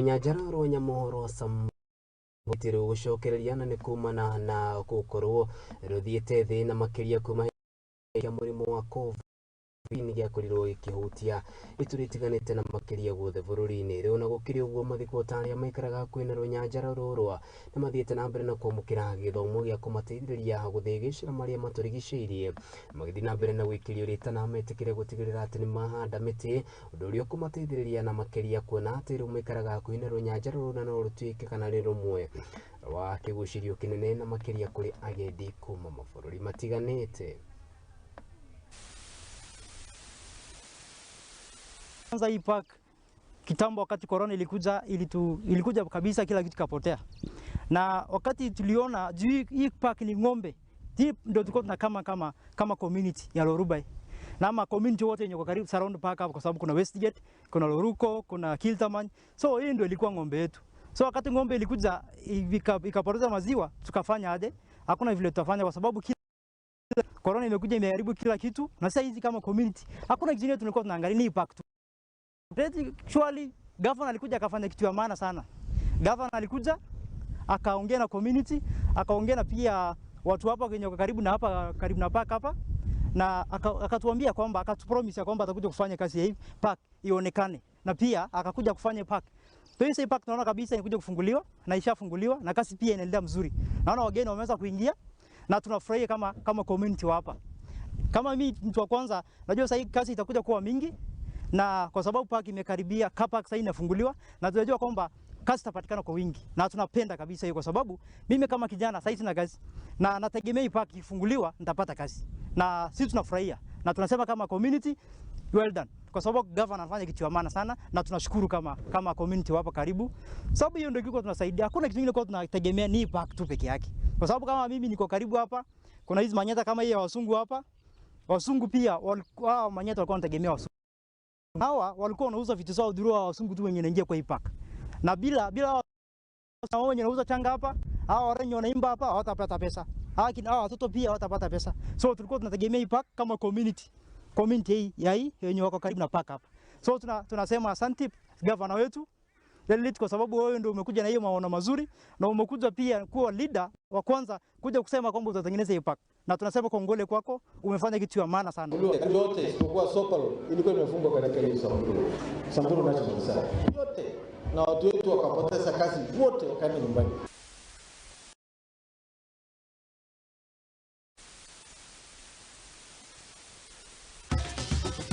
Nyajaro Nyamuhoro Sambutiro gushokereriana ni kumana na gukorwo ruthiete thi na makiria kuma ya murimo wa COVID gya kurirwo ikihutia ituritiganite na makiria guothe bururi-ini riu na gukiri uguo mathiko taria maikaraga kwina runyanjara rurwa na mathiete na mbere na kwamukira githomo gya kumateithiriria guthigicira maria maturigiceirie magithi na mbere na gwikirio ritana metikire gutigirira ati ni mahanda miti undu uria kumateithiriria na makiria kuona ati riu maikaraga kwina runyanjara runa no rutuike kana ri rumwe wa kigucirio kinene na makiria kuri agendi kuma mabururi matiganite. Kwanza hii park kitambo wakati corona ilikuja kabisa kila kitu kapotea. Na wakati tuliona juu hii park ni ng'ombe. Hii ndio tulikuwa tunakama kama community ya Lorubai. Na ama community wote yenye kwa karibu surround park hapo kwa sababu kuna Westgate, kuna Loruko, kuna Kiltaman. So hii ndio ilikuwa ng'ombe yetu. So wakati ng'ombe ilikuja ikapoteza maziwa tukafanya aje? Hakuna vile tutafanya kwa sababu corona imekuja imeharibu kila kitu. Na sasa hizi kama community hakuna kitu kingine tulikuwa tunaangalia ni park. Actually, governor alikuja akafanya kitu ya maana sana. Governor alikuja akaongea na community, akaongea na pia watu hapa kwenye karibu na park hapa na akatuambia kwamba akatupromise kwamba atakuja kufanya kazi ya hii park ionekane na pia akakuja kufanya park. Kwa hiyo park tunaona kabisa inakuja kufunguliwa na ishafunguliwa na kazi pia inaendelea mzuri. Naona wageni wameweza kuingia na tunafurahia kama community hapa. Kama mimi mtu wa kwanza najua sasa hii kazi itakuja kuwa mingi. Na kwa sababu park imekaribia, car park sasa inafunguliwa na tunajua kwamba kazi itapatikana kwa wingi na tunapenda kabisa hiyo kwa sababu mimi kama kijana sasa sina kazi na nategemea park ifunguliwa nitapata kazi. Na sisi tunafurahia na tunasema kama community well done kwa sababu governor anafanya kitu cha maana sana na tunashukuru kama community hapa karibu. Sababu hiyo ndio kilikuwa tunasaidia. Hakuna kitu kingine kwa tunategemea ni park tu peke yake. Kwa sababu kama mimi niko karibu hapa kuna hizo manyata kama hii ya wasungu hapa. Wasungu pia wao manyata walikuwa wanategemea wasungu. Hawa walikuwa wanauza vitu zao dhurua wasungu tu wenye wanaingia kwa hii park. Na bila wao wenye wanauza changa hapa, hawa warenyo wanaimba hapa hawatapata pesa. Hawa watoto pia hawatapata pesa. So tulikuwa tunategemea hii park kama community hii ya hii wenye wako karibu na park hapa. So tunasema asante governor wetu Lelit kwa sababu wewe ndio umekuja na hiyo maono mazuri na umekuja pia kuwa leader wa kwanza kuja kusema kwamba utatengeneza hii park. Na tunasema kongole kwako, umefanya kitu ya maana sana. Yote isipokuwa Sopalo ilikuwa imefungwa katika hiyo Samburu National Park. Yote na watu wetu wakapoteza kazi wote wakaenda nyumbani.